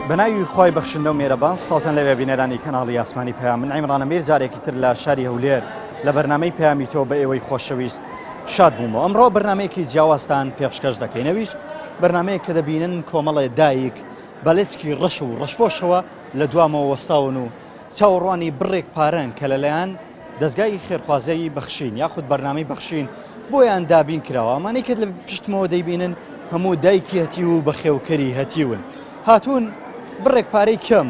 بەناوی خۆی بەخشندە و مێرەبان سڵاوتان لەوێ بینەرانی کەناڵی یاسمانی پەیام من عیمرانە میر جارێکی تر لە شاری هەولێر لە بەرنامەی پەیامی تۆ بە ئێوەی خۆشەویست شاد بوومەوە. ئەمڕۆ بەرنمەیەکی جیاوازتان پێشکەش دەکەینەویش بەرنمەیە کە دەبینن کۆمەڵی دایک بەلێچکی ڕەش و ڕەشپۆشەوە لە دوامەوە وەستاون و چاوەڕوانی بڕێک پارەن کە لەلایەن دەستگای خێرخوازەی بەخشین یاخود بەرنامەی بەخشین بۆیان دابین کراوە. ئەمانەی کە لە پشتمەوە دەیبینن هەموو دایکی هەتی و بەخێوکەری هەتیون هاتوون بڕێک پارەی کەم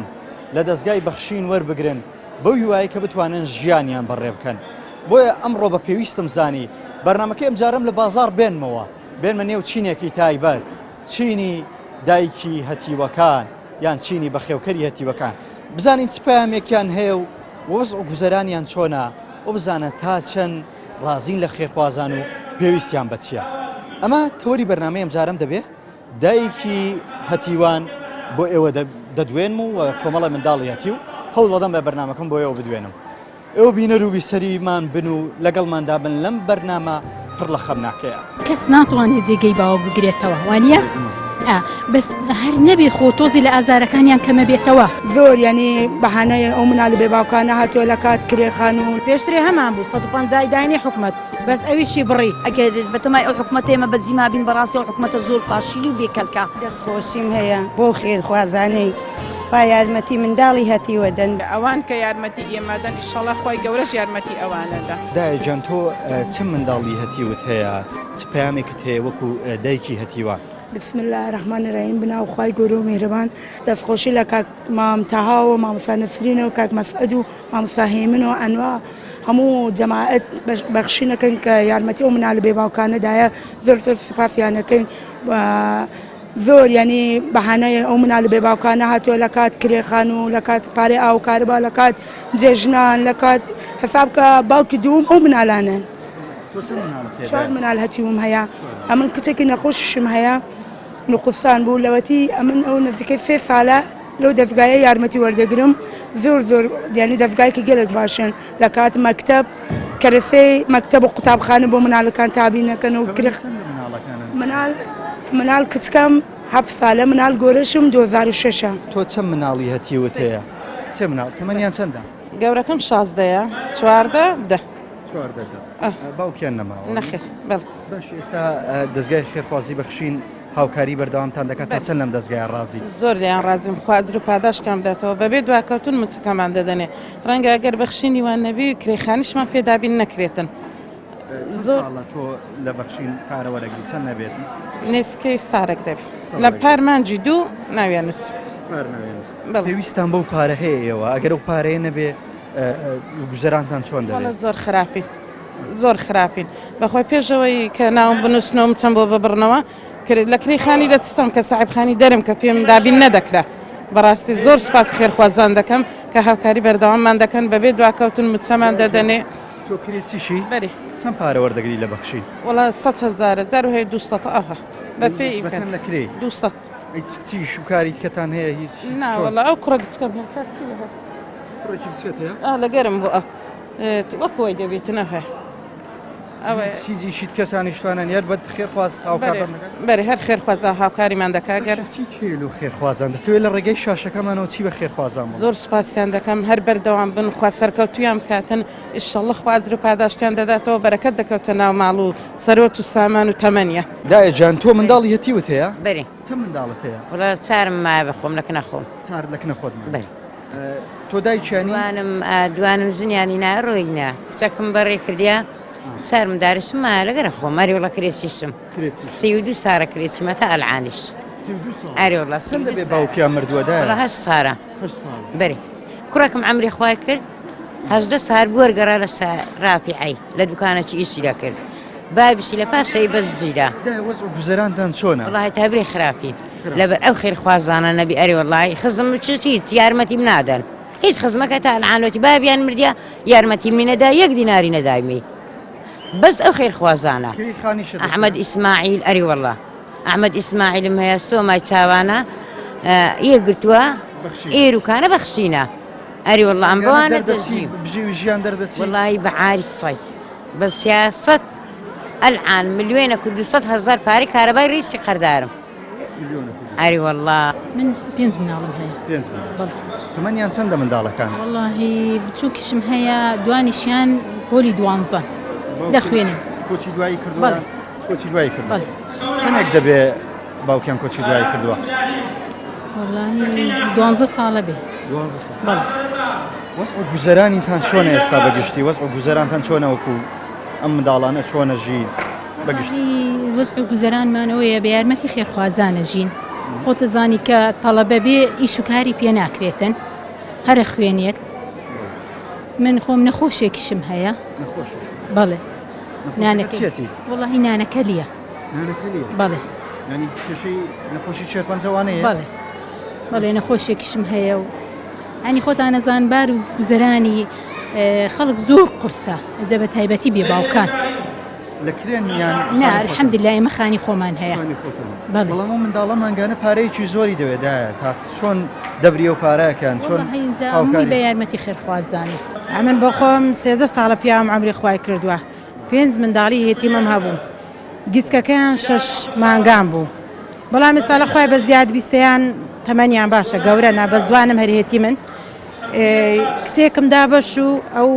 لە دەستگای بەخشین وەربگرن بەو هیوایە کە بتوانن ژیانیان بەڕێ بکەن. بۆیە ئەمڕۆ بە پێویستم زانی بەرنمەکەی ئەمجارم لە بازار بێنمە نێو چینێکی تایبەت، چینی دایکی هەتیوەکان یان چینی بەخێوکەری هەتیوەکان، بزانین چ پەیامێکیان هەیە و وەزع و گوزەرانیان چۆنە و بزانە تا چەند ڕازین لە خێرخوازان و پێویستیان بە چییە. ئەمە تەوەری بەرنامەی ئەمجارم دەبێ دایکی هەتیوان بۆ ئێوە دەدوێنم و کۆمەڵی منداڵی هەتی و هەوڵ دەدەم بە بەرنامەکەم بۆ ئێوە بدوێنم. ئێوە بینەر و بیسەریمان بن و لەگەڵماندا بن لەم بەرنامە پڕ لە خەمناکەیە. کەس ناتوانێت جێگەی باوە بگرێتەوە وانە؟ بەس هەر نەبێ خۆ تۆزی لە ئازارەکانیان کەمە بێتەوە. زۆر ینی بەهانەیە ئەو مناڵە بێ باوکانە هاتووە لە کات کرێخان و پێشترێ هەمان بوو 150 داینی حکومەت بەس ئەویشی بڕی ئەگەر بەتەمای ئەو حکومەتێمە بەجیما بین بەڕاستی ئەو حکومەتە زۆر پاشیلی و بێکەلکە. دەستخۆشیم هەیە بۆ خێرخوازانەی با یارمەتی منداڵی هەتیوە دەن ئەوان کە یارمەتی ئێمەدەن ئیشەڵا خۆی گەورەش یارمەتی ئەوانەدا. دایجان تۆ چ منداڵی هەتیوت هەیە؟ چ پەیامێکت هەیە وەکو دایکی هەتیوان؟ بسم الله الرحمن الرحیم بناو خوای گەورە و میهرەبان. دەستخۆشی لە کاک مام تەها و مامۆستا نەسرین و کاک مەسعەد و مامۆستا هێمن و ئەنوا هەموو جەماعەت بەخشینەکەن کە یارمەتی ئەو مناڵە بێ باوکانەدایە زۆر سوپاسیانەکەین. زۆر ینی بەهانەیە ئەو مناڵە بێ باوکانە هاتووە لە کات کرێخان و لە کات پارەی ئاو کارەبا لە کات جێژنان لە کات حساب کە باوکی دووم ئەو مناڵانن. چوار مناڵ هەتیوم هەیە. ئەمن کچێکی نەخۆششم هەیە نقصان بوو لەوەتی ئەمن ئەو نزیکەی 3 ساڵە لەو دەستگایە یارمەتی وەردەگرم. زۆر دیانی دەستگایکی گەلێک باشن لە کات مەکتەب کەرەسەی مەکتەب و قوتابخانە بۆ مناڵەکان تابینەکەن و کرێخ مناڵ کچکەم 7 ساڵە مناڵ گۆرەشم 2006. تۆ چەند مناڵی هەتیوت هەیە؟ 3 مناڵ. تەمەنیان چەندە؟ گەورەکەم 16ەیە، چواردە 10. باوکیان نەماوە؟ نەخێر بەڵ. باش ئێستا دەستگای خێرخوازی بەخشین هاوکاری بەردەوامتان دەکات تا چەند لەم دەستگای ڕازی؟ زۆر لیان ڕازیم خوازر و پاداشتیان بداتەوە بەبێ دواکەوتون مچەکەمان دەدەنێ. ڕەنگە ئەگەر بەخشینی وان نەبی کرێخانیشمان پێدابین نەکرێتن. زۆر تۆ لە بەخشین پارە وەرەگری چەند نەبێت؟ نێسکەی سارێک دەبێت لە پارمانجی دوو ناویانوس. پێویستان بەو پارە هەیە ئێوە ئەگەر ئەو پارەیە نەبێ گوزەرانتان چۆن دەبێت؟ زۆر خراپین زۆر خراپین بەخۆی پێشەوەی کە ناوم بنووسنەوە چەند بۆ ببڕنەوە لە کرێخانی دەتسم کە ساحبخانی دەرم کە پێم دابین نەدەکرا. بەڕاستی زۆر سوپاس خێرخوازان دەکەم کە هاوکاری بەردەواممان دەکەن بەبێ دواکەوتن مچەمان دەدەنێ. تۆ کرێتیشی؟ بەری چەند پارە وەردەگری لە بەخشین؟ وڵا 100,000 جاروهەیە 200 ئەها بە پێی بەچەند لەکرێ؟ 200. چی شوکاری تکەتان هەیە هیچ؟ ناوەڵا ئەو کوڕە گچکەم لەگەرم بۆ وەکۆی دەبێتنە هەیە چیزی شیتکەتانیشتوانە یار بە خێرخواز هاوکار بەری هەر خێرخوازا هاوکاریمان دەکاگەر چی تێل و خێرخوازان دەتەوێت لە ڕێگەی شاشەکەمانەوە چی بە خێرخوازان زۆر سوپاسیان دەکەم هەر بەردەوام بن خوا سەرکەوتویان بکاتن ئیشەڵڵە خوازر و پاداشتیان دەداتەوە بەرەکەت دەکەوتە ناو ماڵ و سەرۆت و سامان و تەمەنیە. دایەجان تۆ منداڵی هەتیوت هەیە؟ بەری. چەند منداڵت هەیە؟ وڵا چارم مایە بەخۆم لەکنە خۆم. چار لەکنە خۆت؟ بەری. تۆ دایکیانی؟ دوانم ژنیانی ناڕۆینە کچەکەم بەڕێ کردیا چارم دارشم مایە لەگەرە خۆم ئەری وڵا کرێسیشم 32 سارە کرێسیمە تا ئەلعانیش. 32 ئەری وڵا چەندە بێ باوکیان مردووەدایە؟ وڵا 8 سارە. بەری. کوڕەکەم عەمری خوای کرد 18 سار بوو وەرگەڕا لە ڕافیعەی لە دوکانێکی ئیشیدا کرد. بابیشی لە پاشەی بەزجیدا. وەزع گوزەرانتان چۆنە؟ وڵای تابرێ خراپین لەبەر ئەو خێرخوازانە نەبی ئەری وڵای خزم چ هیچ یارمەتیم نادەن. هیچ خزمەکە تا ئەلعانۆتی بابیان مردیا یارمەتیم نەدا 1 دیناری نەدایمی. بەس ئەو خێرخوازانە ئەحمەد ئیسماعیل ئەری وەڵا ئەحمەد ئیسماعیلم هەیە سۆمای چاوانە یەکگرتووە ئێروکانە بەخشینە ئەری وەڵا ئەم بۆوانە ژیان دەردەچی وڵی بەعاری سەی بە سیاست ئەلعان ملیۆنە 200,000 پارەی کارەبای ڕیسی قەردارم ئەری وەڵڵا من 5 مناڵم هەیە تەمەنیان چەندە منداڵەکان واللهی بچووکیشم هەیە دوانیشیان پۆلی 12 دەخوێنن کۆچی دوایی کردووە بەڵێ. کۆچی دوایی کردووە بەڵێ چەندێک دەبێ باوکیان کۆچی دوایی کردووە واللهی 12 ساڵە بێ 12 ساڵ بەڵێ وەسع گوزەرانیتان چۆنە ئێستا بەگشتی وەسع گوزەرانتان چۆنە وەکو ئەم منداڵانە چۆنە ژین بەگشتی واللهی وەزع گوزەرانمانەوەیە بە یارمەتی خێرخوازانە ژین خۆتە زانی کە تەڵەبە بێ ئیش و کاری پێ ناکرێتن هەرە خوێنێت من خۆم نەخۆشێکیشم هەیە بەڵێ نانەکە وڵی نانەکە لیە بەڵێ ینی کێشەی نەخۆشی شێرپەنجەوانەیە بەڵێ نەخۆشێکیشم هەیە و ئەنی خۆتان نەزانبار و گوزەرانی خەڵک زۆر قورسە ئەجە بە تایبەتی بێ باوکان لەکرێن یان نا الحەمدلله ئێمە خانی خۆمان هەیە بەڵام و منداڵە مانگانە پارەیەکی زۆری دەوێدایە تا چۆن دەبری و پارەکەن چۆن هەمووی بە یارمەتی خێرخوازانە ئەمن بۆ خۆم 13 ساڵە پیام عمری خوای کردووە 5 منداڵی هێتیمەم هەبوو گیچکەکەیان 6 مانگان بوو بەڵام ئێستا لە خوای بە زیاد بیستیان تەمەنیان باشە گەورە نا بەس دوانم هەرهێتی من کچێکم دابەش و ئەو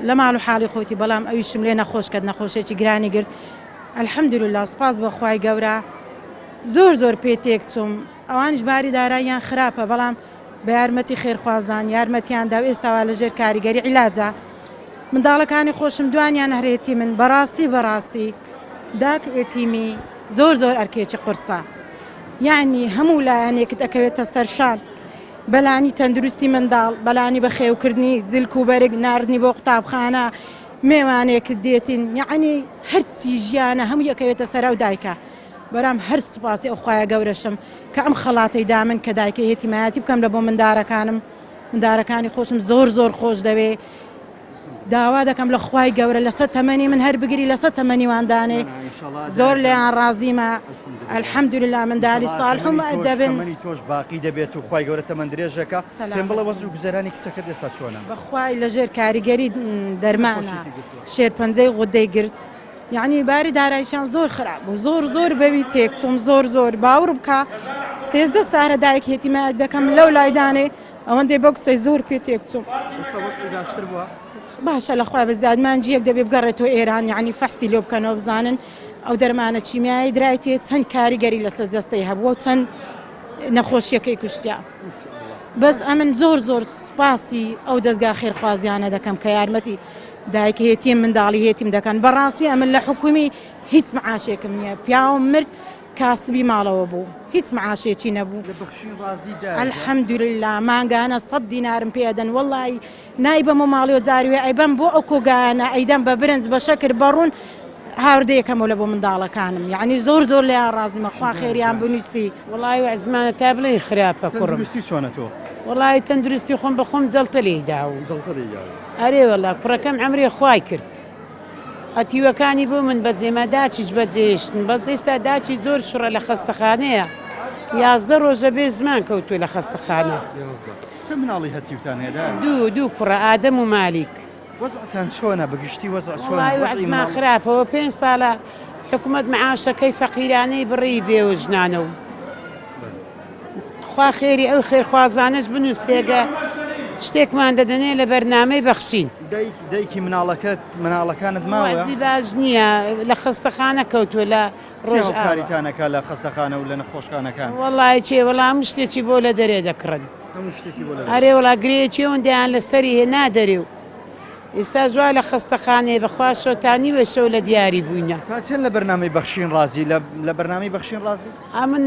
لە ماڵ و حاڵی خۆتی بەڵام ئەویشم لێ نەخۆش کرد نەخۆشێکی گرانی گرت الحەمدولله سپاس بە خوای گەورە زۆر پێ تێک چوم ئەوانش باری داراییان خراپە بەڵام بە یارمەتی خێرخوازان یارمەتیاندا و ئێستاوا لەژێر کاریگەری عیلاجە منداڵەکانی خۆشم دوانیان هەرێتی من بەڕاستی داک ئێتیمی زۆر ئەرکێکی قورسە یعنی هەموو لایەنێکت ئەکەوێتە سەرشان بەلانی تەندروستی منداڵ بەلانی بە خێوکردنی جلک و بەرگ ناردنی بۆ قوتابخانە میوانێکت دێتین یعنی هەرچی ژیانە هەموو یەکەوێتە سەرا و دایکە بەرام هەر سوپاسی ئەو خوایە گەورەشم کە ئەم خەڵاتەی دامن کە دایکە هێتیمایەتی بکەم لە بۆ مندارەکانی خۆشم زۆر خۆش دەوێ داوا دەکەم لە خوای گەورە لەسەر تەمەنی من هەر بگری لەسەر تەمەنی واندانێ زۆر لێیان ڕازیمە الحەمدولله منداڵی ساڵح و مەئدەبن تۆش باقی دەبێت و خوای گەورە تەمەند درێژەکە پێم بڵێ وەزع گوزەرانی کچەکەت ئێستا چۆنە بەخوای لەژێر کاریگەری دەرمانە شێرپەنجەی غودەی گرت یعنی باری دارایشان زۆر خراپ بوو زۆر بەوی تێک چوم زۆر باور بکە 13 سارە دایک هێتیمایەت دەکەم لەو لایدانێ ئەوەندەی بۆ کچەی زۆر پێ تێک چوم باشە لەخوای بە زیادمانجیەک دەبێ بگەڕێتەوە ئێران یعنی فەحسی لێ بکەنەوە بزانن ئەو دەرمانە چیمیایی درایتێ چەند کاریگەری لەسەر دەستەی هەبووە و چەند نەخۆشیەکەی کوشتیا بەس ئەمن زۆر سوپاسی ئەو دەستگا خێرخوازیانە دەکەم کە یارمەتی دایکە هێتیم منداڵی هێتیم دەکەن بەڕاستی ئەمن لە حکومی هیچ معاشێکم نییە پیاوم مرد کاسبی ماڵەوە بوو هیچ معاشێکی نەبوو الحەمدولله مانگانە 100 دینارم پێدەن وەڵی نایبەمە ماڵی و جاروێ ئەیبەم بۆ ئەو کۆگایانە ئەیدەم بە برنج بە شەکر بەڕوون هاوردەیەکەمەوە لە بۆ منداڵەکانم یعنی زۆر لیان ڕازیمە خوا خێریان بنووسی وڵی و ئەزمانە تا بڵێ خراپە کوڕم چۆنە تۆ وڵی تەندروستی خۆم بە خۆم جەڵتە لێدا و ئەرێ وەڵا کوڕەکەم ئەمرێ خوای کرد هەتیوەکانی بوو من بەجێمە داچیش بەجێشتن بەس ئێستا داچی زۆر شوڕە لە خەستەخانەیە 11 ڕۆژە بێ زمان کەوتوێ لە خەستەخانە چەند مناڵی هەتیوتان هێدا دوو کوڕە ئادەم و مالیک وەزعتان چۆنە بەگشتی وەزع وەزما خراپەوە 5 ساڵە حکومەت معاشەکەی فەقیرانەی بڕی بێوە ژنانە و خوا خێری ئەو خێرخوازانش بنووسێگە شتێکمان دەدەنێ لە بەرنامەی بەخشین دایکی مناڵەکانت ماوەزی باش نییە لە خەستەخانە کەوتووە لە ڕۆژ کاریتانەکە لە خەستەخانە و لە نەخۆشخانەکان وەڵای چێ وەڵام شتێکی بۆ لە دەرێ دەکڕن ئەرێ وڵا گرێکی ئەوەندەیان لەسەری هێنا دەرێ و ئێستا جوای لە خەستەخانەیە بەخوا شۆتانی وە شەو لە دیاری بووینە تا چەند لە بەرنامەی بەخشین ڕازی لە بەرنامەی بەخشین ڕازی ئەمن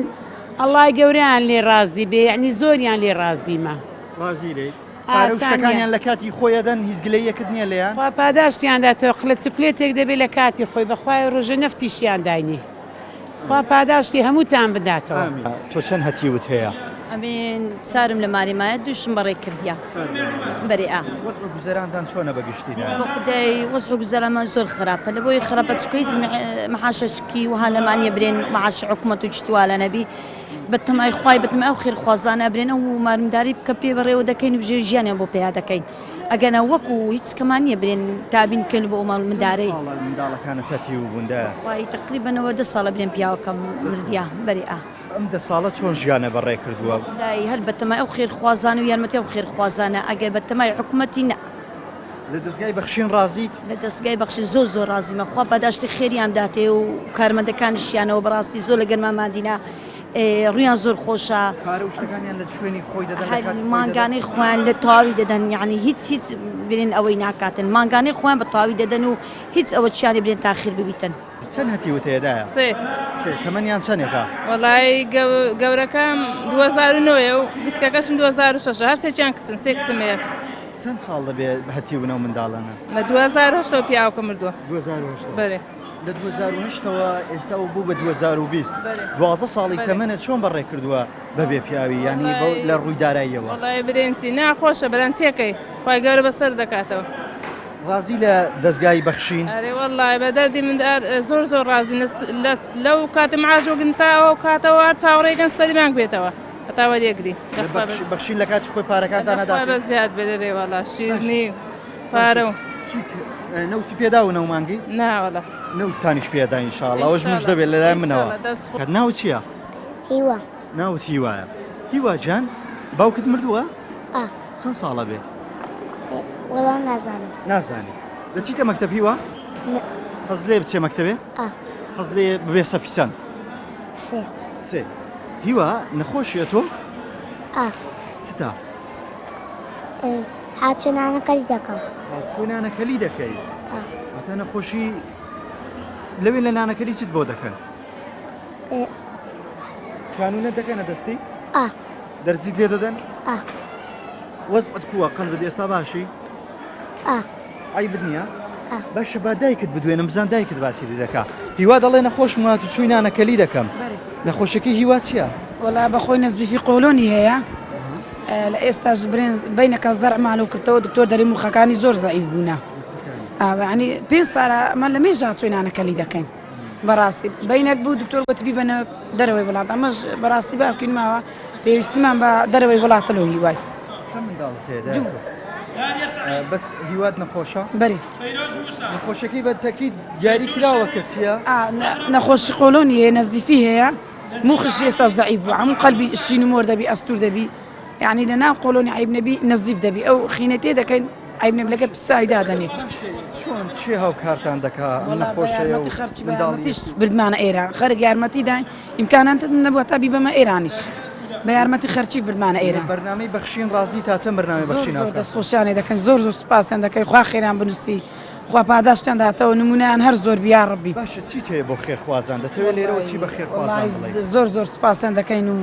ئەڵای گەوریان لێ ڕازی بێ یعنی زۆریان لێ ڕازیمە ڕازی لێ شتەکانیان لە کاتی خۆیەدەن هیچ گلەیەکت نییە لێیان خوا پاداشتیانداتەوە قلە چکلێتێک دەبێت لە کاتی خۆی بەخوای ڕۆژە نەفتیشیان داینێ خوا پاداشتی هەمووتان بداتەوە تۆ چەند هەتیوت هەیە ئەمێن چارم لە ماریمایە دووشم بەڕێ کردیا بەرێ وەزع گوزەرانتان چۆنە بەگشتیدا بۆ خودای وەزع گوزەرانمان زۆر خراپە لە بۆی خراپە چکۆی مەحاشەشکی وها لەمانە برێن مەعاش حکومەت و چتووالە نەبی بەتەمای خوای بەتەمای ئەو خێرخوازانە برێنە و مارمداری بکە پێ بەڕێوە دەکەین و بژێ ژیانیان بۆ پێیا دەکەین ئەگەنە وەکو هیچ کەمان نییە برێن تابین بکەن بۆ ئەو مندارەی منداڵەکانە هەتی و بووندا وای تقریبەنەوە 10 ساڵە برێن پیاوەکەم مردیا بەرێ ئەم دە ساڵە چۆن ژیانە بەڕێ کردووە لای هەر بەتەمای ئەو خێرخوازان و یارمەتی ئەو خێرخوازانە ئەگەر بەتەمای حکوومەتی نە لە دەستگای بەخشین ڕازیت لە دەستگای بەخشی زۆر ڕازیمە خوا بەداشتی خێریان داتێ و کارمەندەکانیشیانەوە بەڕاستی زۆر لە گەرمامادینە ڕویان زۆر خۆشە کارە و شتەکانیان لە شوێنی خۆی دەدەن لە کاتی خۆی مانگانەی خۆیان لە تەواوی دەدەن یعنی هیچ برێن ئەوەی ناکاتن مانگانەی خۆیان بە تەواوی دەدەن و هیچ ئەوە چیانی برێن تاخیر ببیتن چەند هەتیوت هەیەدایە تەمەنیان چەندێکە وڵی گەورەکەم 2009 و گچکەکەشم 2006 هەر سێکیان کچن سێ کچمەیە چەند ساڵ دەبێت هەتی بنەوە منداڵانە لە 2010 پیاوکە مردووە 2010 بەێ لە 2010ەوە ئێستا و بوو بە 2020 دوازە ساڵی تەمەنە چۆن بەڕێ کردووە بەبێ پیاوی ینی لە ڕوویداراییەوە وڵی برێنچی ناخۆشە بەرانچیەکەی خی گەورە بەسەر دەکاتەوە ڕازی لە دەستگای بەخشین ئەرێ وڵی بە دەردی من زۆر ڕازی لەو کاتم ئاژۆگنتاەوە و کاتەوە چاوەڕێگەن سەریمان بێتەوە هەتاوە لێگری بەخشین لە کاتی خۆی پارەکانتان نەدا بە زیاد بێ وڵا شیرنی پارە و نەوتی پێدا و نەومانگی ناوەڵە نەوتانیش پێدا ئینشاڵڵ ئەوەش مش دەبێت لەلای منەوە ناو چییە؟ هیوا ناوت هیوایە هیوا جان باوکت مردووە؟ ئا چەند ساڵە بێ؟ وەڵام نازانم نازانی لە چیتە مەکتەب هیوا؟ حەز لێ بچێ مەکتەبێ؟ ئا حەز لێ ببێ سەفیسەن سێ هیوا نەخۆشیە تۆ؟ ئا چتا؟ هاتوونانەکەی دەکەم هاتووی نانەکەلی دەکەی ئەتە نەخۆشی لەوێ لە نانەکەلی چیت بۆ دەکەن؟ کانونە دەکەنە دەستی؟ ئا دەرزیت لێ دەدەن؟ ئا وەزعت کووە قەلبت ئێستا باشی؟ ئا ئای بدنیە؟ باشە با دایکت بدوێنم بزان دایکت باسی دەکا هیوا دەڵێ نەخۆش وات و چووی نانەکەلی دەکەم نەخۆشەکەی هیوا چییە؟ وەڵا بەخۆی نزیفی قۆلۆنی هەیە لە ئێستاش برێن بینەکە زەرمان و کردەوە دکتۆر دەری موخەکانی زۆر زەعیف بوونە ینی پێ سارە ئەمە لە مێژا چووی نانەکەلی دەکەین بەڕاستی بینەک بوو دکتۆر گوتبی بنە دەرەوەی وڵات ئەمەش بەڕاستی باکەین ماوە پێویستیمان بە دەرەوەی وڵاتەوە هیوای بەس هیوات نەخۆشە؟ بەری نەخۆشەکەی بە تەکیید دیاری کراوە کە چییە؟ نەخۆشی قۆلۆنی هەیە نەزیفی هەیە موخش ئێستا زەعیف بوو هەموو قەلبی شین و مۆر دەبی ئەستور دەبی یعنی لە ناو قۆلۆنی عیب نەبی نەزیف دەبی ئەو خینە تێ دەکەین عیب نەبی لەگەر پسای دادەنێ چۆن چی هاو کارتان دەکا نەخۆشەیە و منداڵیش بردمانە ئێران خەرک یارمەتی داین ئیمکانات نەبووە تا بی بەمە ئێرانیش بە یارمەتی خەرچی بردمانە ئێران بەرنامەی بەخشین ڕازی تا چەند بەرنامەی بەخشین دەستخۆشیانێ دەکەن زۆر سوپاسیان دەکەی خوا خێران بنووسی خوا پاداشتیان داتەوە نمونیان هەر زۆر بیا ڕبی باشە چیت هەیە بۆ خێرخوازان دەتەوێت لێرەوە چی بە خێرخوازان زۆر سوپاسیان دەکەین و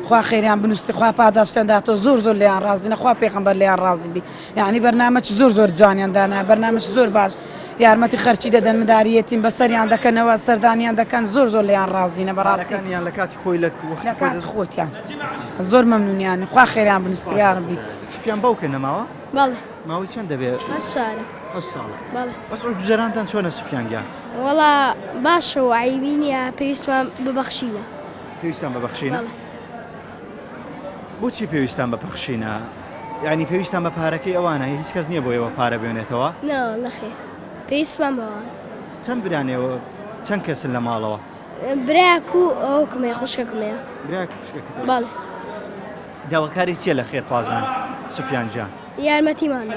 خوا خێریان بنووسی خوا پاداشتیان داتەوە زۆر لیان ڕازی نەخوا پێغەمبەر لیان ڕازی بی یعنی بەرنامەی زۆر جوانیان دانا بەرنامەی زۆر باش یارمەتی خەرچی دەدەن مداریەتیم بەسەریان دەکەنەوە سەردانیان دەکەن زۆر لیان ڕازینە بەڕاستیان لە کاتی خۆی لە کاتی خۆتیان زۆر مەمنونیان خوا خێریان بنووسی یاربی فیان باوکە نەماوە؟ بەڵێ ماوەی چەند دەبێت؟ ساڵە بەڵێ بەس ئەو گوزەرانتان چۆنە سفیانگیان؟ وەڵا باشە و عیبی نیە پێویستمان ببەخشینە پێویستان بەبەخشینە؟ بۆچی پێویستان بەبەخشینە؟ یعنی پێویستان بە پارەکەی ئەوانە هیچ کەس نییە بۆ ئێوە پارە بێنێتەوە؟ نەخێ پێویستمان بەوان چەند برانێەوە چەند کەسن لە ماڵەوە؟ براک و ئەو کمێ خوشکەکمەیە بەڵێ داواکاری چییە لە خێرخوازان سفیان جان؟ یارمەتیمانە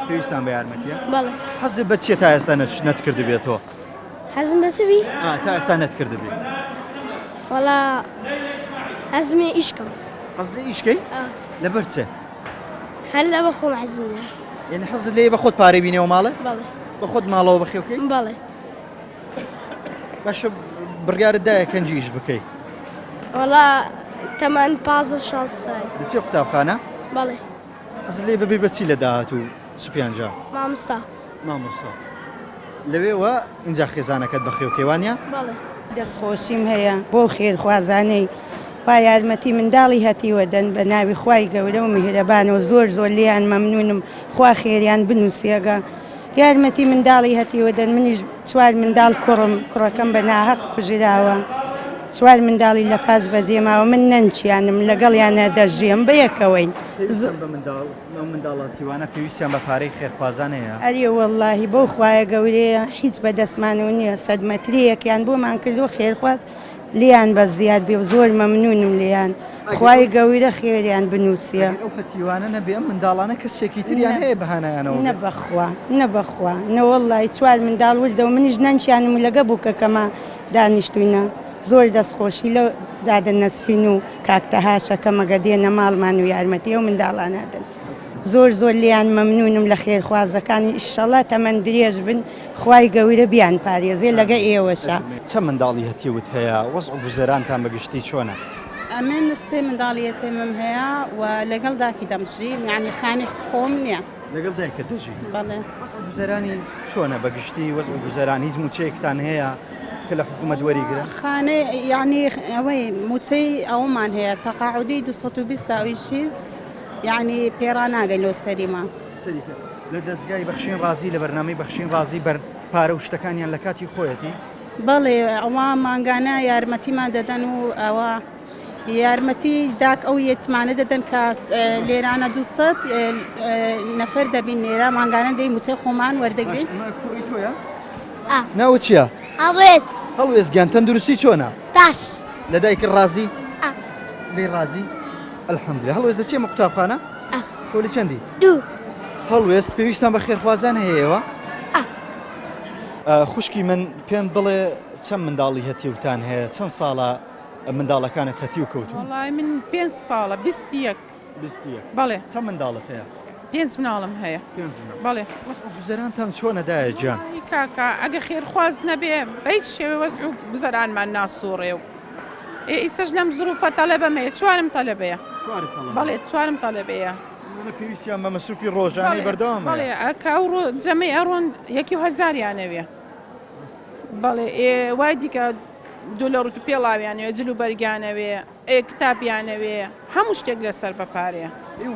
پێویستان بە یارمەتیە؟ بەڵێ حەزت بە چیە تا ئێستا نەتکرد بێتەوە؟ حەزم بەچبی؟ تا ئێستا نەتکرد بێت وەڵا حەزمێ ئیشکەم حەز لە ئیشکەی؟ لەبەر چێ؟ هەر لە بە خۆم حەزمە یعنی حەزت لێ بە خۆت پارەی بینێەوە ماڵێ؟ بەڵێ بە خۆت ماڵەوە بەخێوکەی؟ بەڵێ باشە بڕیارت دایە کەنجیش بکەی وەڵا تەمان 15 سای دەچێ قوتابخانە؟ بەڵێ حەزت لێ ببێ بەچی لە داهاتوو سفیان جان؟ مامۆستا لەوێوە اینجا خێزانەکەت بەخێوکەی وانە؟ بەڵێ دەستخۆشیم هەیە بۆ خێرخوازانەی با یارمەتی منداڵی هەتیوە دەن بە ناوی خوای گەورە و میهرەبانەوە زۆر لیان مەمنونم خوا خێریان بنووسێگە یارمەتی منداڵی هەتیوە دەن منیش چوار منداڵ کوڕەکەم بە ناحەق کوژراوە چوار منداڵی لە پاش بەجێماوە من نەنچیانم لەگەڵیانە دەژێم بە یەکەوەی منداڵاتیوانە پێویستیان بە پارەی خێرخوازانەیە ئەریە وەڵڵاهی بۆ خوایە گەورەیە هیچ بەدەستمانەوە نییە 100 مەتریەکیان بۆمان کردووە خێرخواز لیان بە زیاد بێ و زۆر مەمنونم لیان خوای گەورە خێریان بنووسیە ئەو هەتیوانە نەبێ ئەم منداڵانە کەسێکی تریان هەیە بەهانایانەوە نەبەخوا نەبەخوا نەوەڵی چوار منداڵ وردە و منیش نەنچیانم و لەگە بوو کەکەمە دانیشتوینە زۆر دەستخۆشی لە دادە نەسرین و کاکتەهاشەکەمەگە دێنە ماڵمان و یارمەتی ئەو منداڵانەدەن زۆر لیان مەمنونم لە خێرخوازەکانی ئیشەڵا تەمەەن درێژ بن خوای گەورە بیان پارێزێ لەگە ئێوەشە چەند منداڵی هەتیوت هەیە وەزع گوزەرانتان بەگشتی چۆنە؟ ئەمن سێ منداڵیەتێمم هەیە و لەگەڵ داکی دەمژی یعنی خانی خۆم نییە لەگەڵ دایکە دەژی بەڵێ وەزع گوزەرانی چۆنە بەگشتی وەزع گوزەران هیچ موچەیەکتان هەیە کە لە حکوومەت وەریگرە خانە یعنی ئەوەی موچەی ئەومان هەیە تەقاعودی 220 ئەویشیت یعنی پێڕا ناگەن لۆ سەریما لە دەستگای بەخشین ڕازی لە بەرنامەی بەخشین ڕازی بەر پارە و شتەکانیان لە کاتی خۆیەتی بەڵێ ئەوە ماگانە یارمەتیمان دەدەن و ئەوە یارمەتی داک ئەو یەتمانە دەدەن کە لێرانە 200 نەفەر دەبین لێرە ماگانە دەی موچەی خۆمان وەردەگرین کوڕی تۆیە؟ ناوت چییە؟ هەڵوێز گیان تەندروستی چۆنە؟ باش لە دایکت ڕازی؟ لێ ڕازی؟ ئەلحەمدولێ هەڵوێز دەچێمە قوتابخانە؟ تۆ لە چەندی؟ دوو هەڵوێست پێویستان بە خێرخوازان هەیەەوە؟ خوشکی من پێم بڵێ چەند منداڵی هەتیوتان هەیە چەند ساڵە منداڵەکانت هەتی و کەوتون؟ وڵای من 5 ساڵە 21 بەڵێ چەند منداڵت هەیە؟ 5 مناڵم هەیە بەڵێ وەزع گوزەرانتان چۆنە دایە گیان؟ کاکە ئەگە خێرخواز نەبێ بە هیچ شێوێ وەزع گوزەرانمان ناسووڕێ و ئێستاش لەم زروفە تەلەبەمەیە چوارم تەلەبەیە بەڵێ چوارم تەلەبەیە پێویستیان بە مەسروفی ڕۆژانەی بەردەوام بەڵێ ئەکە جەمەی ئەڕۆن 1,000یانەوێ بەڵێ وای دیکە دولار و پێڵاویانەوێ جلو بەرگیانەوێ کتابیانەوێ هەموو شتێک لەسەر بەپارێ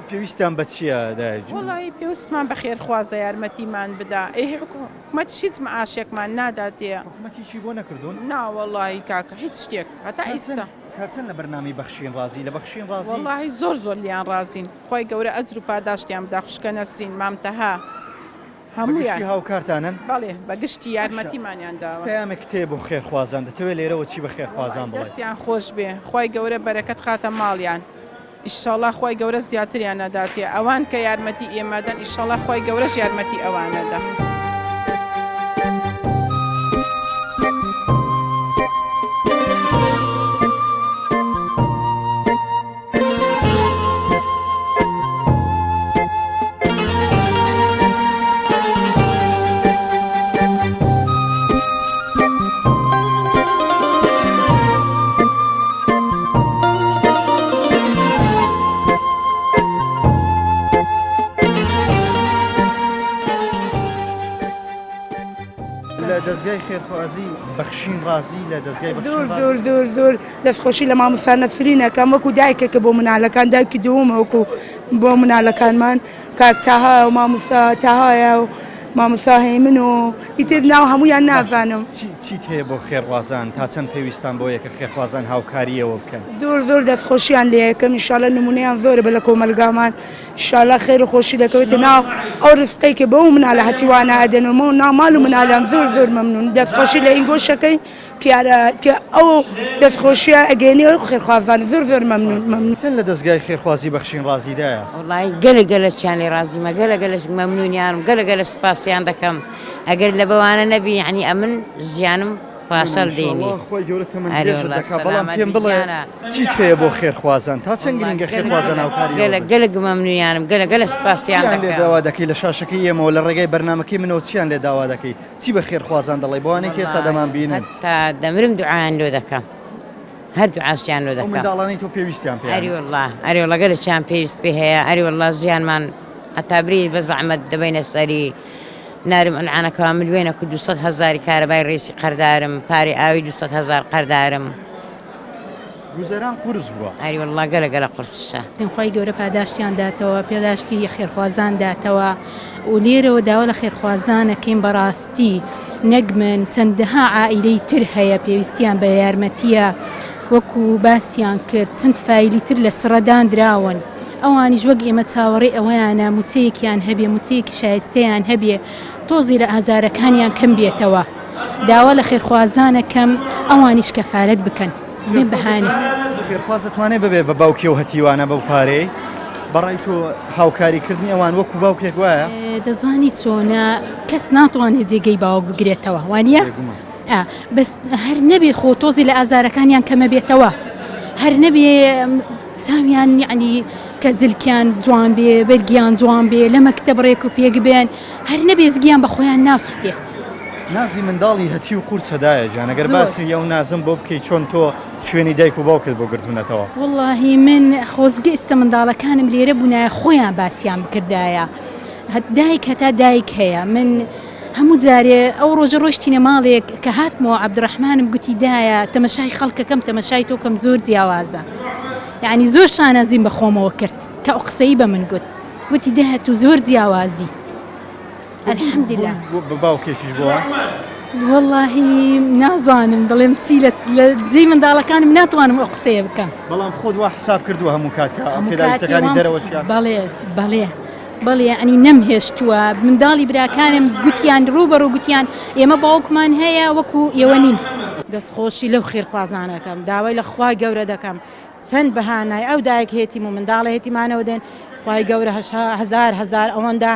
پێویستیان بە چییە داجی؟ وڵی پێویستمان بە خێرخوازە یارمەتیمان بدا حکومەتی هیچ معاشێکمان ناداتێ حکومەتیشی بۆ نەکردوون؟ ناوەڵی کاکە هیچ شتێک هەتا ئێستا تا چەند لە بەرنامەی بەخشین ڕازی لە بەخشین ڕازی؟ وڵی زۆر لیان ڕازین خۆی گەورە ئەجر و پاداشتیان بدا خوشکە نەسرین مامتەها هەمووی هاوکارتانن؟ بەڵێ بەگشتی یارمەتیمانیان داوە پەیامێک کتێب بۆ خێرخوازان دەتەوێت لێرەوە چی بە خێرخوازان بڵێ؟ دەستیان خۆش بێ خۆی گەورە بەرەکەت خاتە ماڵیان ئیشەڵا خۆی گەورە زیاتریان نەداتێ ئەوان کە یارمەتی ئێمەدەن ئیشەڵا خۆی گەورەش یارمەتی ئەوانەدا. دەستگای خێرخوازی بەخشین ڕازی لە دەستگای زۆر دەستخۆشی لە مامۆستا نەسرینەکەم وەکو دایکێکە بۆ منالەکان دایکی دووەمە وەکو بۆ منالەکانمان کاک تاها و مامۆستا تاهایە و مامۆستا هەیمن و ئیتر ناو هەموویان نازانم. چیت هەیە بۆ خێرخوازان تا چەند پێویستان بۆ یەکە خێرخوازان هاوکاریەوە بکەن؟ زۆر دەستخۆشیان لێ یەکەم ئینشاڵە نمونەیان زۆرە بە لە کۆمەلگامان ئینشاڵە خێر و خۆشی دەکەوێتە ناو ئەو ڕستەی کە بەو منالە هەتیوانە ئەدەنەوە و ناوماڵ و منالان زۆر مەمنون دەستخۆشی لە ئینگۆشەکەی کە ئەو دەستخۆشیە ئەگەێنی ئەو خێرخوازان زۆر مەمنون. چەند لە دەستگای خێرخوازی بەخشین ڕازیدایە؟ وڵی گەلە چیانی ڕازیمە گەلەش مەمنونیانم گەلە سپاسیان دەکەم ئەگەر لە بەوانە نەبی یعنی ئەمن ژیانم پاشەل دێنی بەڵام پێم بڵێ چیت هەیە بۆ خێرخوازان تا چەند گرنگە خێرخوازان هاوکاری گەلە مەمنونیانم گەلە سپاسیان لێ داوا دەکەی لە شاشەکەی ئێمەوە لە ڕێگەی بەرنامەکەی منەوە چیان لێ داوا دەکەی چی بە خێرخوازان دەڵێ بۆوانێک ئێستا دەمان بینن تا دەمرم دوعایان لۆ دەکەم هەر دوعاسیان لۆ دەکەم منداڵانەی تۆ پێویستیان پێ ئەریوەڵا گەلە چیان پێویست پێ هەیە ئەریوەڵا ژیانمان هەتابری بە زەحمەت دەبینە سەری نارم ئەنعانەکەوا ملوێنە کو 200,000 کارەبای ڕێسی قەردارم پارێ ئاوی 200,000 قەردارم گوزەران قورس بووە ئەریوەڵا گەلە قورسشە خۆی گەورە پاداشتیان داتەوە پێداشتی خێرخوازان داتەوە و لێرەوە داوا لە خێرخوازانەکەین بەڕاستی نەگمن چەندەها عائیلەی تر هەیە پێویستیان بە یارمەتیە وەکو باسییان کرد چەند فایلی تر لە سڕەدان دراون ئەوانیش وەک ئێمە چاوەڕێ ئەوەیانە موچەیەکیان هەبێ موچەیەکی شایستەیان هەبێ تۆزی لە ئازارەکانیان کەم بێتەوە داوا لە خێرخوازانەکەم ئەوانیش کەفالەت بکەن. من بەهانە خێرخواز دەتوانێت ببێ بە باوکی و هەتیوانە بەو پارەی بەڕای تۆ هاوکاریکردنی ئەوان وەکو باوکێک وایە دەزانی چۆنە کەس ناتوانێت جێگەی باوە بگرێتەوە وانە بەس هەر نەبێ خۆتۆزی لە ئازارەکانیان کەمە بێتەوە هەر نەبێ چاویان یعنی کە جلکیان جوان بێ بەرگیان جوان بێ لە مەکتەب ڕێک و پێک بێن هەر نەبێ زگیان بە خۆیان ناسووتێ نازی منداڵی هەتی و قورس هەدایە جانەگەر باسی ئەو نازم بۆ بکەی چۆن تۆ شوێنی دایک و باوکت بۆ گرتوونەتەوە واللهی من خۆزگە ئێستا منداڵەکانم لێرە بوونایە خۆیان باسییان بکردایە دایک هەتا دایک هەیە من هەموو جارێ ئەو ڕۆژە ڕۆشتینە ماڵێک کە هاتمەوە عەبدوڕەحمانم گوتی دایە تەمەشای خەڵکەکەم تەمەشای تۆ کەم زۆر جیاوازە یعنی زۆر شانازیم بە خۆمەوە کرد کە ئەو قسەی بە من گوت وتی دایە تو زۆر جیاوازی الحەمدلله بە باوکێکیش بووە واللهی نازانم دەڵێم چی لە جێی منداڵەکانم ناتوانم ئەو قسەیە بکەم بەڵام خۆت وا حساب کردووە هەموو کاتکە پێداویستەکانی دەرەوەشیان بەڵێ ینی نەمهێشتووە منداڵی براکانم گوتیان ڕوبەڕوو گوتیان ئێمە باوکمان هەیە وەکو ئێوە نین دەستخۆشی لەو خێرخوازانەکەم داوای لە خوای گەورە دەکەم چەند بەهانای ئەو دایک هێتیم و منداڵە هێتیمانەوە دێن خوای گەورە هەزار ئەوەندا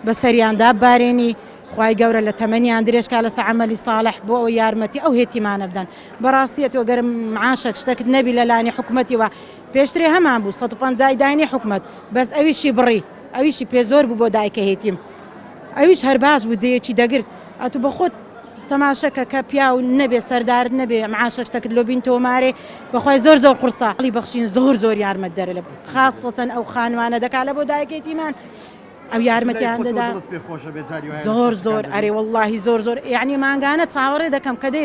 بەسەریاندا بارێنی خوای گەورە لە تەمەنیان درێژکا لەسەر عەمەلی ساڵح بۆ ئەو یارمەتی ئەو هێتیمانە بدەن بەڕاستیە تۆ گەرم معاشێک شتێکت نەبی لە لانی حکومەتیوە پێشترێ هەمان بوو 150 داینی حکومەت بەس ئەویشی بڕی ئەویشی پێ زۆر بوو بۆ دایکە هێتیم ئەویش هەر باش بوو جێیەکی دەگرت ئەتو بە خۆت تەماشەکە کە پیا و نەبێ سەردارت نەبێ معاشێک شتێکت لۆ بین تۆمارێ بەخوای زۆر قورسا هەڵی بەخشین زۆر یارمەت دەرە لە خاصەتەن ئەو خانوانە دەکا لە بۆ دایکێتیمان ئەو یارمەتیان دەدا زۆر ئەرێ واللهی زۆر یعنی مانگانە چاوەڕێ دەکەم کە دێ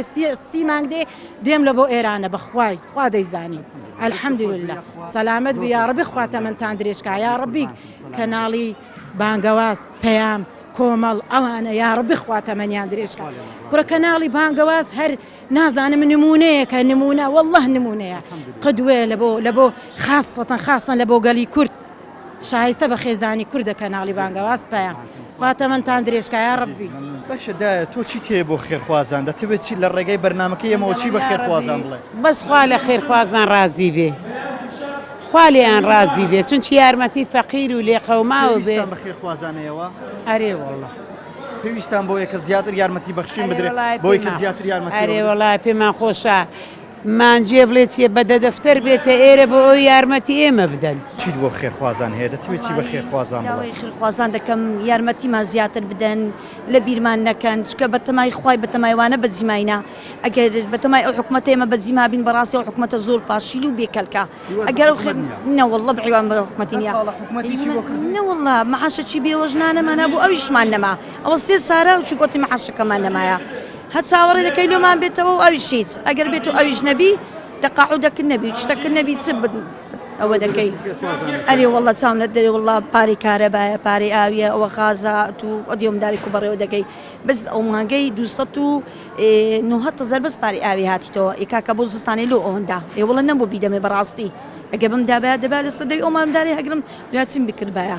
سی مانگ دێ دێم لە بۆ ئێرانە بەخوای خوا دەیزانی الحەمدلله سەلامەت بی یا ڕەبی خوا تەمەنتان درێژکا یا ڕەبی کەناڵی بانگەواز پەیام کۆمەڵ ئەوانە یا ڕەبی خوا تەمەنیان درێژکا کوڕە کەناڵی بانگەواز هەر نازانم نمونەیە کە نمونە والله نمونەیە قدوێ لە بۆ خاصەن لە بۆ گەلی کورد شایستە بە خێزانی کوردە کەناڵی بانگەواز پەیام خواتەمەندان درێژکە یا ڕەبی باشە دایە تۆ چی تێ بۆ خێرخوازان دەتەوێت چی لە ڕێگەی بەرنامەکەی ئێمەوە چی بە خێرخوازان بڵێ بەس خوا لە خێرخوازان رازی بێ خوا لێیان رازی بێ چونچ یارمەتی فەقیر و لێ قەوماوە بێ بە خێرخوازانەیەوە ئەرێ وەڵڵە پێویستان بۆ یەکە زیاتر یارمەتی بەخشین بدرێت بۆ یەکە زیاتر یارمەتی ئەرێ وەڵای پێمان خۆشە مانجێ بڵێت چێ بەدە دەفتەر بێتە ئێرە بۆ ئەو یارمەتی ئێمە بدەن چیت بۆ خێرخوازان هەیە دەتەوێت چی بە خێرخوازان بڵێ داوای خێرخوازان دەکەم یارمەتیمان زیاتر بدەن لە بیرمان نەکەن چکە بەتەمای خوای بەتەمایوانە بەزیماینا ئەگەر بەتەمای ئەو حکومەتە ئێمە بەزیما بین بەڕاستی ئەو حکومەتە زۆر پاشیل و بێکەلکە ئەگەر نەوەڵڵە بەحیوان بە حکومەتی نیە نەوەڵڵا مەحاشەکی بێوەژنانەمانە بوو ئەویشمان نەما ئەوە سێ سارە و چی گوتی مەحاشەکەمان نەمایە هەر چاوەڕێ دەکەی لۆمان بێتەوە و ئەویش هیچ ئەگەر بێت و ئەویش نەبی تەقاعودەکە نەبی شتەکە نەبی چ ئەوە دەکەی ئەرێ وەڵڵە چام لە دەرێ وەڵڵا پارەی کارەبایە پارەی ئاویە ئەوە غازە و ئەدیۆمداری کوبەڕێوە دەکەی بەس ئەو مانگەی 290 بەس پارەی ئاوی هاتیتەوە ئێکاکە بۆ زستانی لۆ ئەوەندا ئێوەڵە نەبوو بیدەمێ بەڕاستی ئەگە بم دابایە دەبا لە سەدەی ئەومانداری هەگرم دواتچیم بکردبایە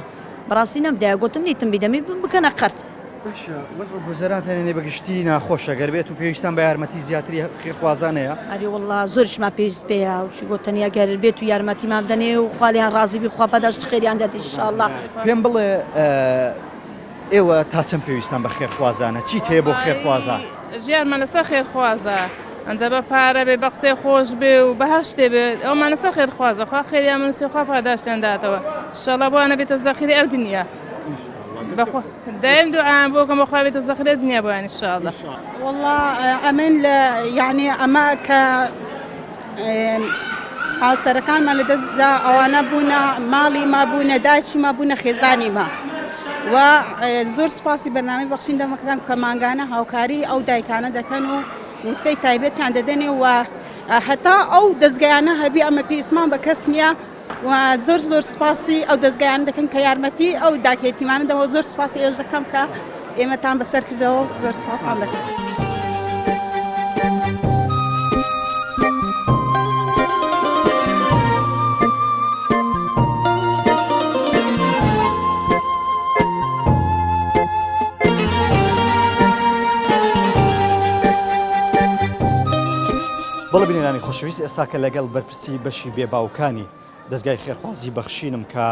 بەڕاستی نەمدایە گوتم نیتم بیدەمی بکەنە قەرت وەزڕ گوزەرانتانێ بەگشتی ناخۆشە گەر بێت و پێویستان بە یارمەتی زیاتری خێرخوازانەیە ئەری وەڵڵا زۆرشمان پێویست پێەیە و چی گۆتەنیا گەر بێت و یارمەتیمان بدەنێ و خالیان ڕازی بی خوا بەداشت خێریان دەدی ئینشاءالله پێم بڵێ ئێوە تا چەند پێویستان بە خێرخوازانە چیت هەیە بۆ خێرخوازان ژیانمان لەسەر خێرخوازە ئەنجە بە پارە بێ بە قسەی خۆش بێ و بەهەشتێ بێت ئەومان لەسەر خێرخوازە خوا خێریان من سێ خوا پاداشتیان داتەوە ئینشاءالله بۆوانە بێتە زەخیری ئەو دنیا دايم دعاء بوكم وخابت الزخرة الدنيا بوان إن شاء الله والله أمن يعني أما ك عصر كان ما لدز دا أو أنا بونا مالي ما بونا دايش ما بونا خزاني ما وزور سباسي برنامج بخشين دم كان كمان جانا هاوكاري أو داي كان دا كانوا وتسي تايبت عند دني وحتى أو دزجانا هبي أما بيسمان بكسنيا و زۆر سپاسی ئەو دەستگایان دەکەن کە یارمەتی ئەو داکێتیمانەدەوە زۆر سپاسی ئێوە دەکەم کە ئێمەتان بەسەر کردەوە زۆر سپاسان دەکەم. بەڵێ بینێران بەڕێزانی خۆشەویست ئێستا کە لەگەڵ بەرپرسی بەشی بێباوکانی دەستگای خێرخوازی بەخشینم کە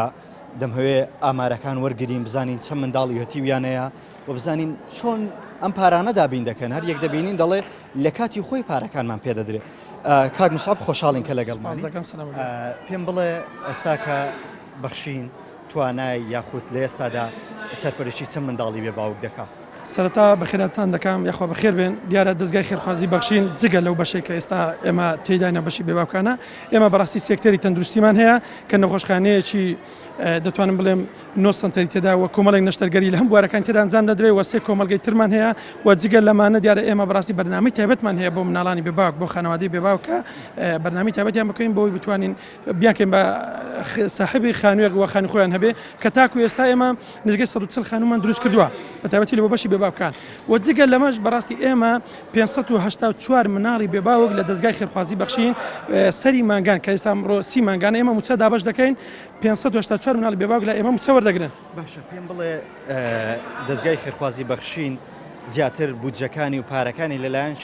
دەمهوێ ئامارەکان وەرگرین بزانین چەند منداڵی هەتیویانەیە و بزانین چۆن ئەم پارانە دابین دەکەن هەر یەک دەبینین دەڵێ لە کاتی خۆی پارەکانمان پێدەدرێت. کاک موساب خۆشحاڵین کە لەگەڵمان پێم بڵێ ئێستا کە بەخشین توانای یاخود لە ئێستادا سەرپەرشتی چەند منداڵی بێباوک دەکات. سەرەتا بەخێراتان دەکەم یاخوا بەخێر بێن دیارە دەستگای خێرخوازی بەخشین جگە لەو بەشێک کە ئێستا ئێمە تێداینە بەشی بێباوکانە ئێمە بەڕاستی سێکتەری تەندروستیمان هەیە کە نەخۆشخانەیەکی دەتوانم بڵێم 9 سنتەری تێدا و کۆمەڵێک نەشتەرگەری لە هەم بوارەکان تێدا ئەنجام دەدرێت و سێ کۆمەلگەی ترمان هەیە و جگە لەمانە دیارە ئێمە بەڕاستی بەرنامەی تایبەتمان هەیە بۆ مناڵانی بێباوک بۆ خانەوادەی بێباوکە بەرنامەی تایبەتیان بکەین بۆی بتوانین بیانکەین بە ساحبی خانوویەک و خانی خۆیان هەبێ کە تاکو ئێستا ئێمە نزگەی 140 خانومان دروست کردووە بە تایبەتی لە بۆ بەشی بێباوکان و جگە لەمەش بەڕاستی ئێمە 584 مناڵی بێباوک لە دەستگای خێرخوازی بەخشین سەری مانگان کە ئێستا ئەمڕۆ 30 مانگانە ئێمە موچە دابش دەکەین 584 مناڵی بێباوک لە ئێمە موچە وەردەگرن. باشە پێم بڵێ دەستگای خێرخوازی بەخشین زیاتر بودجەکانی و پارەکانی لەلایەن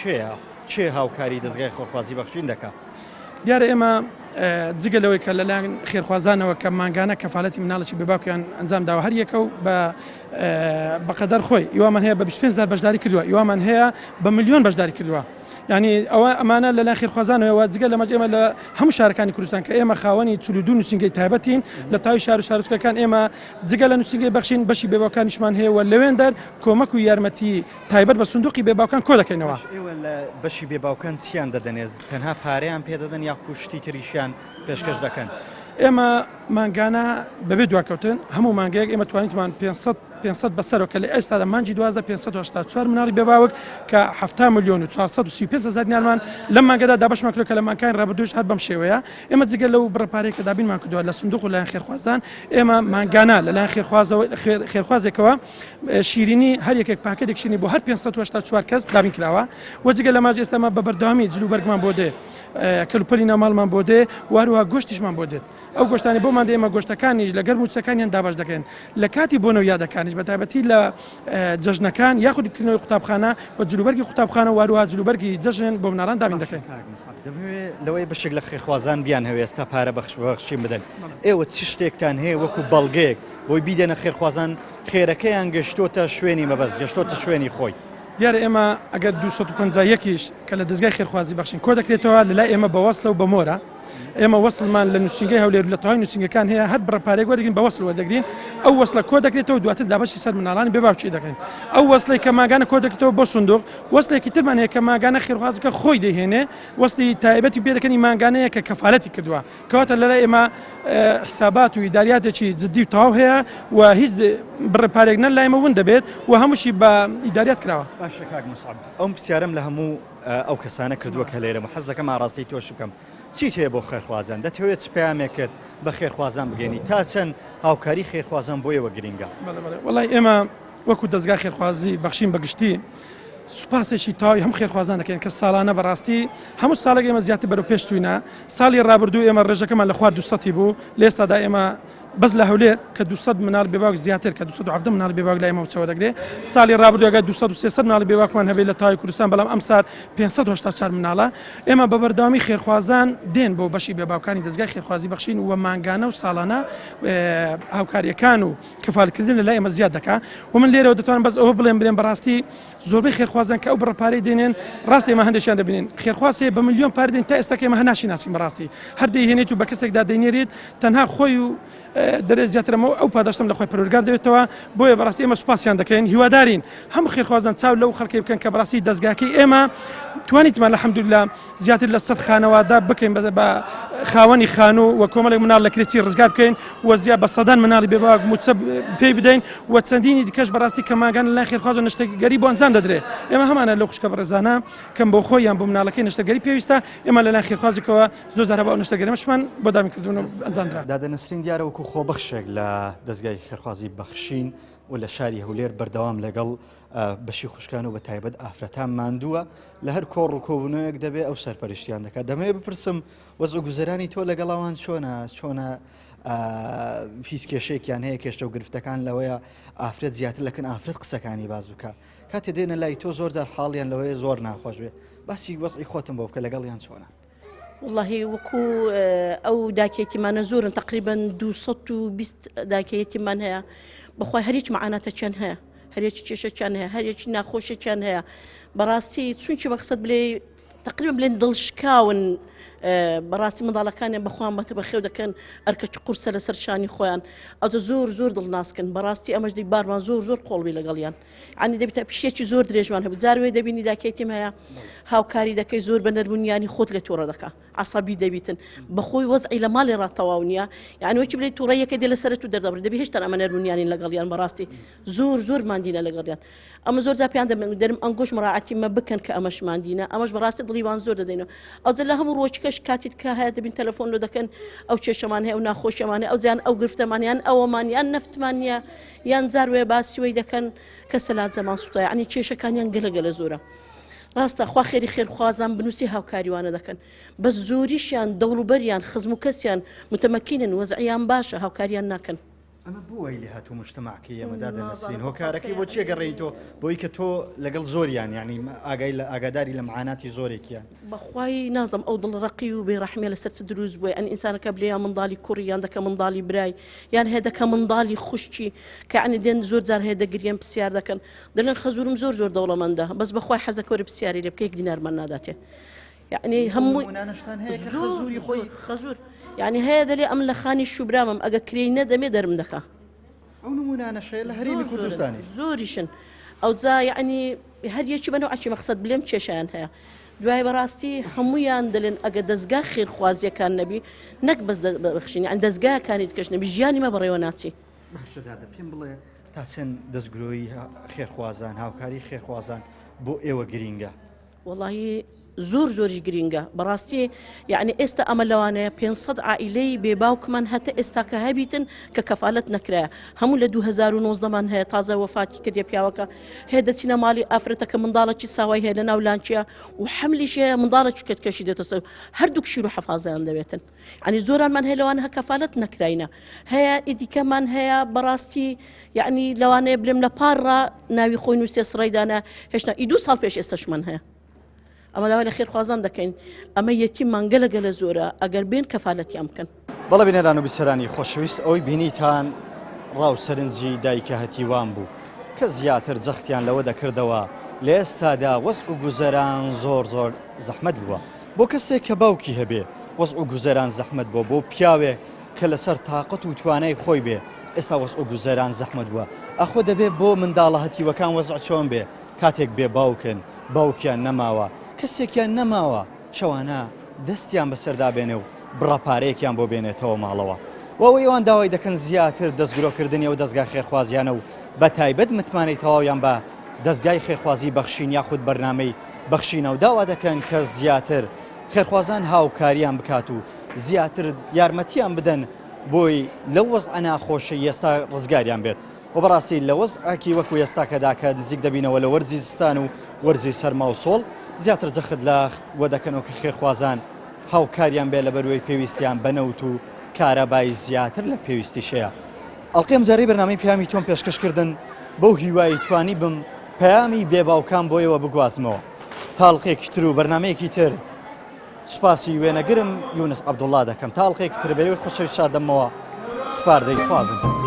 چێ هاوکاری دەستگای خێرخوازی بەخشین دەکات؟ دیارە ئێمە جگە لەوەی کە لەلایەن خێرخوازانەوە کە مانگانە کەفالەتی مناڵێکی بێباوکیان ئەنجام داوە هەر یەکە و بەقەدەر خۆی یوامان هەیە بە 25,000 بەشداری کردووە یوامان هەیە بە ملیۆن بەشداری کردووە. ینی ئەوە ئەمانە لەلایەن خێرخوازانەوە جگە لەمەش ئێمە لە هەموو شارەکانی کوردستان کە ئێمە خاوەنی 42 نووسنگی تایبەتین لە تاوی شار و شارچکەکان ئێمە جگە لە نووسنگی بەخشین بەشی بێباوکانیشمان هەیە و لەوێن دەر کۆمەک و یارمەتی تایبەت بە سندوقی بێباوکان کۆ دەکەینەوە. ئێوە لە بەشی بێباوکان چیان دەدەنێز تەنها پارەیان پێدەدەن یا خوشتی تریشیان پێشکەش دەکەن؟ ئێمە مانگانە بەبێ دواکەوتن هەموو مانگەیەک ئێمە توانیتمان 500 بەسەرەوە کە لە ئێستادا مانجی 584 مناڵی بێباوک کە 7 ملیۆن و 435 دینارمان لەم مانگەدا دابشمان کردو کە لە مانگەکانی ڕابردوش هەر بەم شێوەیە ئێمە جگە لەو بڕەپارەیە کە دابینمان کردووە لە سندوق و لایەن خێرخوازان ئێمە مانگانە لەلایەن خێرخوازێکەوە شیرینی هەر یەکێک پاکێتێک شیرینی بۆ هەر 584 کەس دابین کراوە و جگە لە ماژ ئێستامە بە بەردەوامی جلوبەرگمان بۆ دێ کەلوپەلی ناماڵمان بۆ دێ واروها گۆشتیشمان بۆ دێت ئەو گۆشتانی بۆمان دێ ئێمە گۆشتەکانی لەگەر موچەکانیان دابش دەکەین لە کاتی بۆ نەویادەکانیش بە تایبەتی لە جەژنەکان یاخودکردنەوەی قوتابخانە و جلوبەرگی قوتابخانە واروها جلوبەرگی جەژن بۆ مناڵان دابین دەکەین. لەوەی بەشێک لە خێرخوازان بیان هەوێ ئێستا پارە بەخشین بدەن ئێوە چی شتێکتان هەیە وەکو بەڵگەیەک بۆی بیدێنە خێرخوازان خێرەکەیان گەشتۆتە شوێنی مەبەست گەشتۆتە شوێنی خۆی؟ دیارە ئێمە ئەگەر 251یش کە لە دەستگای خێرخوازی بەخشین کۆ دەکرێتەوە لەلای ئێمە بەوەسڵە و بەمۆرە ئێمە وەسڵمان لە نووسنگی هەولێر لە تەواوی نووسنگەکان هەیە هەر بڕەپارێک وەرگین بە وەسڵ وەردەگرین ئەو وەسڵە کۆ دەکرێتەوە دواتر دابەشی سەر مناڵانی بێباوکی دەکەین ئەو وەسڵی کە ماگانە کۆ دەکرێتەوە بۆ سندوق وەسڵێکی ترمان هەیە کە ماگانە خێرخوازەکە خۆی دەهێنێ وەسڵی تایبەتی پێ دەکەنی ماگانەیە کە کەفالەتی کردووە کەواتە لەلای ئێمە حسابات و ئیداریاتێکی جددی و تەواو هەیە و هیچ بڕەپارێک نە لایمە ون دەبێت و هەمووشی بە ئیداریات کراوە. باشە کاک موساب ئەم پرسیارەم لە هەموو ئەو کەسانە کردووە کە لێرە حەز دەکەم ئاڕاستی تۆش بکەم چیت هەیە بۆ خێرخوازان دەتەوێت چ پەیامێکت بە خێرخوازان بگەینی تا چەند هاوکاری خێرخوازان بۆ ئێوە گرینگە؟ وەڵای ئێمە وەکو دەستگای خێرخوازی بەخشین بەگشتی سوپاسێکی تاوی هەم خێرخوازان دەکەین کە ساڵانە بەڕاستی هەموو ساڵێک ئێمە زیاتر بەرەو پێش چووینە ساڵی ڕابردوو ئێمە ڕێژەکەمان لە خوارد 200 بوو لە ئێستادا ئێمە بەس لە هەولێر کە 200 مناڵ بێباوک زیاتر کە 270 مناڵ بێباوک لای ئێمە چەوە دەگرێت ساڵی ڕابردوو ئەگەر 200 مناڵ بێباوکمان هەبێت لە تاوی کوردستان بەڵام ئەم سال 584 مناڵە ئێمە بە بەردەوامی خێرخوازان دێن بۆ بەشی بێباوکانی دەستگای خێرخوازی بەخشین و مانگانە و ساڵانە هاوکاریەکان و کەفالکردن لە لای ئێمە زیاد دەکات و من لێرەوە دەتوانم بەس ئەوە بڵێم بەڕاستی زۆربەی خێرخوازان کە ئەو بڕەپارەی دێنێن ڕاستی ئێمە هەندێکیان دەبینین خێرخواز هەیە بە ملیۆن پارە دێن تا ئێستا ئێمە هەناشیناسین بەڕاستی هەر دەیهێنێت و بە کەسێکدا دەینێرێت تەنها خۆی و دەرێ زیاترەوە ئەو پاداشتم لە خۆی پەروەردگار دەوێتەوە بۆیە بەڕاستی ئێمە سوپاسیان دەکەین هیوادارین هەموو خێرخوازان چاو لەو خەڵکی بکەن کە بەڕاستی دەستگاکەی ئێمە توانیتمان الحەمدوللا زیاتر لە 100 خانەوادە بکەین بە خاوەنی خانوو و کۆمەڵێک مناڵ لە کرێچی ڕزگار بکەین و زیاد بە سەدان مناڵی بێباوک موچە پێی بدەین و چەندینی دیکەش بەڕاستی کە ماگان لەلایەن خێرخواز و نیشتەگەری بۆ ئەنجام دەدرێت ئێمە هەمانە لەو خوشکە بەڕێزانە کەم بۆ خۆیان بۆ مناڵەکەی نیشتەگەری پێویستە ئێمە لەلایەن خێرخوازێکەوە زۆر جارە بە ئەو نیشتەگەریمەشمان بۆ دابینکردن و ئەنجامدرا. دادەنەسرین دیارە وەکو خۆبەخشێک لە دەستگای خێرخوازی بەخشین و لە شاری هەولێر بەردەوام لەگەڵ بەشی خوشکان و بە تایبەت ئافرەتان ماندووە لە هەر کۆڕ و کۆبوونەوەیەک دەبێت ئەو سەرپەرشتیان دەکات دەمەوێت بپرسم وەزع گوزەرانی تۆ لەگەڵاوان چۆنە هیچ کێشەیەکیان هەیە کێشە و گرفتەکان لەوەیە ئافرەت زیاتر لەکەن ئافرەت قسەکانی باز بکە کاتێ دێنە لای تۆ زۆر جار حاڵیان لەوەیە زۆر ناخۆش بێ باسی وەزعی خۆتم بۆ بکە لەگەڵیان چۆنە؟ والله وەکو ئەو داکێتیمانە زۆرن تقریبان 220 داکەیەتیمان هەیە بەخوای هەریچ معاناتە چەند هەیە هەرێکی کێشە چەند هەیە هەرێکی ناخۆشە چەند هەیە بەڕاستی چونکی مەقسەد بڵێ تقریبا بڵێن دڵشکاون بەڕاستی منداڵەکانیان بەخوان بەتە بەخێو دەکەن ئەرکەچ قورسە لەسەر شانی خۆیان ئەوتە زۆر دڵناسکن بەڕاستی ئەمەش دی بارمان زۆر قۆڵبی لەگەڵیان عنی دەبێتە پیشێکی زۆر درێژمان هەبوو جاروێ دەبینی داکێتیم هەیە هاوکاری دەکەی زۆر بە نەرمونیانی خۆت لە تۆڕە دەکا عسەبی دەبیتن بەخۆی وەزعی لە ماڵی ڕاتەواو نییە یعنی وەکی بڵێ تووڕەیەکە دێ لەسەرت و دەردەبڕێت دەبێت هێشتا ئەمە نەرمونیانی لەگەڵیان بەڕاستی زۆر ماندینە لەگەڵیان ئەمە زۆر جاپیان دەرم ئەنگۆش مڕاعەتی مە بکەن کە ئەمەش ماندینە ئەمەش بەڕاستی دڵیوان زۆر دەدەینەوە ئەوجە لە هەموو ڕۆژکەش کاتیت کە هەیە دەبین تەلەفۆن لۆ دەکەن ئەو کێشەمان هەیە و ناخۆشیەمان هەیە ئەو جیان ئەو گرفتەمانیان ئەوەمانیان نەفتمانە یان جاروێ باسیوەی دەکەن کە سەلات زەمان سوتای عنی کێشەکانیان گەلە زۆرە ڕاستە خوا خێری خێرخوازان بنووسی هاوکاریوانە دەکەن بەس زۆریشیان دەوڵوبەریان خزم و کەسیان متمەکینن وەزعیان باشە هاوکاریان ناکەن ئەمە بۆی لە هاتوو مشتماکە ئێمەدا دەنەسرین هۆکارەکەی بۆ چیە گەڕێیتەوە بۆی کە تۆ لەگەڵ زۆریان یعنی ئاگاداری لە معاناتی زۆرێکیان بەخوای نازم ئەو دڵڕقی و بێڕەحمێ لەسەر چ دروست بووە ئەن ئینسانەکە بلێیان منداڵی کوڕی یان دەکە منداڵی برای یان هەیە دەکە منداڵی خوشتی کە عنی دێن زۆر جار هەیە دەگریان پرسیار دەکەن دەڵێن خەزورم زۆر دەوڵەمەندە بەس بەخوای حەزەکەوەرە پرسیاری لێ بکە یەک دینارمان ناداتێ یعنی هەمووی خەزوری خۆی خەزور یعنی هەیە دەلێ ئەم لە خانی شوبرامم ئەگە کرێی نەدەمێ دەرم دەکا ئەو نمونانەشەیە لە هەرێمی کوردستانی زۆریشن ئەو جا یعنی هەر یەکی بنەوە ئەچی مەقسەد بلێم کێشیان هەیە دوای بەڕاستی هەمویان دەڵێن ئەگە دەستگا خێرخوازیەکان نەبی نەک بەس بەخشینی ئەن دەستگایەکانی کەش نەبی ژیانی مە بەڕێوە ناچی باشەدادە پێم بڵێ تا چەند دەستگرۆی خێرخوازان هاوکاری خێرخوازان بۆ ئێوە گرینگە وڵی زۆریش گرینگە بەڕاستی یعنی ئێستا ئەمە لەوانەیە 500 عائلەی بێباوکمان هەتە ئێستاکە هەبیتن کە کەفالەت نەکرایە هەموو لە 2019مان هەیە تازە وەفاتی کردێ پیاوەکە هەیە دەچینە ماڵی ئافرەتەکە منداڵێکی ساوای هەیە لە ناو لانچیە و حملیش هەیە منداڵە چکت کەشی دێتە سەر هەردووک شیر و حەفازیان دەبێتن ینی زۆرانمان هەیە لەوانە هە کەفالەت نەکراینە هەیە ئیدیکەمان هەیە بەڕاستی یعنی لەوانەیە بلێم لە پارڕا ناوی خۆی نووسێ سڕیدانە هێشتا 2 ساڵ پێش ئێستاشمان هەیە ئەمە داوای لە خێرخوازان دەکەین ئەمە یەتیممان گەلە زۆرە ئەگەر بێن کەفالەتیان بکەن بەڵە بینێران و بیسەرانی خۆشەویست ئەوەی بینیتان ڕاو سەرنجی دایکە هەتیوان بوو کە زیاتر جەختیان لەوە دەکردەوە لە ئێستادا وەزع و گوزەران زۆر زەحمەت بووە بۆ کەسێک کە باوکی هەبێ وەزع و گوزەران زەحمەت بووە بۆ پیاوێک کە لەسەر تااقەت و توانای خۆی بێ ئێستا وەزع و گوزەران زەحمەت بووە ئەخۆ دەبێت بۆ منداڵە هەتیوەکان وەزع چۆن بێ کاتێک بێ باوکن باوکیان نەماوە کەسێکیان نەماوە شەوانە دەستیان بەسەردا بێنێ و بڕاپارەیەکیان بۆ بێنێتەوە ماڵەوە وەوە ئەوان داوای دەکەن زیاتر دەستگرۆکردنی و دەستگا خێرخوازیانە و بە تایبەت متمانەی تەواویان بە دەستگای خێرخوازی بەخشین یاخود بەرنامەی بەخشینە و داوا دەکەن کە زیاتر خێرخوازان هاوکاریان بکات و زیاتر یارمەتیان بدەن بۆی لەو وەزع ناخۆشی ئێستا ڕزگاریان بێت و بەڕاستی لە وەزعێکی وەکو ئێستاکەدا کە نزیک دەبینەوە لە وەرزی زستان و وەرزی سەرما و سۆڵ زیاتر جەخت لە وە دەکەنەوە کە خێرخوازان هاوکاریان بێ لە بەروەی پێویستیان بەنەوت و کارەبای زیاتر لە پێویستیشەیە ئەڵقێم جارەی بەرنامەی پەیامی تۆم پێشکەشکردن بەو هیوایی توانی بم پەیامی بێباوکان بۆیەوە بگوازمەوە تاڵقێکی تر و بەرنمەیەکی تر سوپاسی وێنەگرم یونس عەبدوڵڵا دەکەم تاڵقێکی تر بەوەی خۆشەویست دەمەوە سپاردەی خوا بن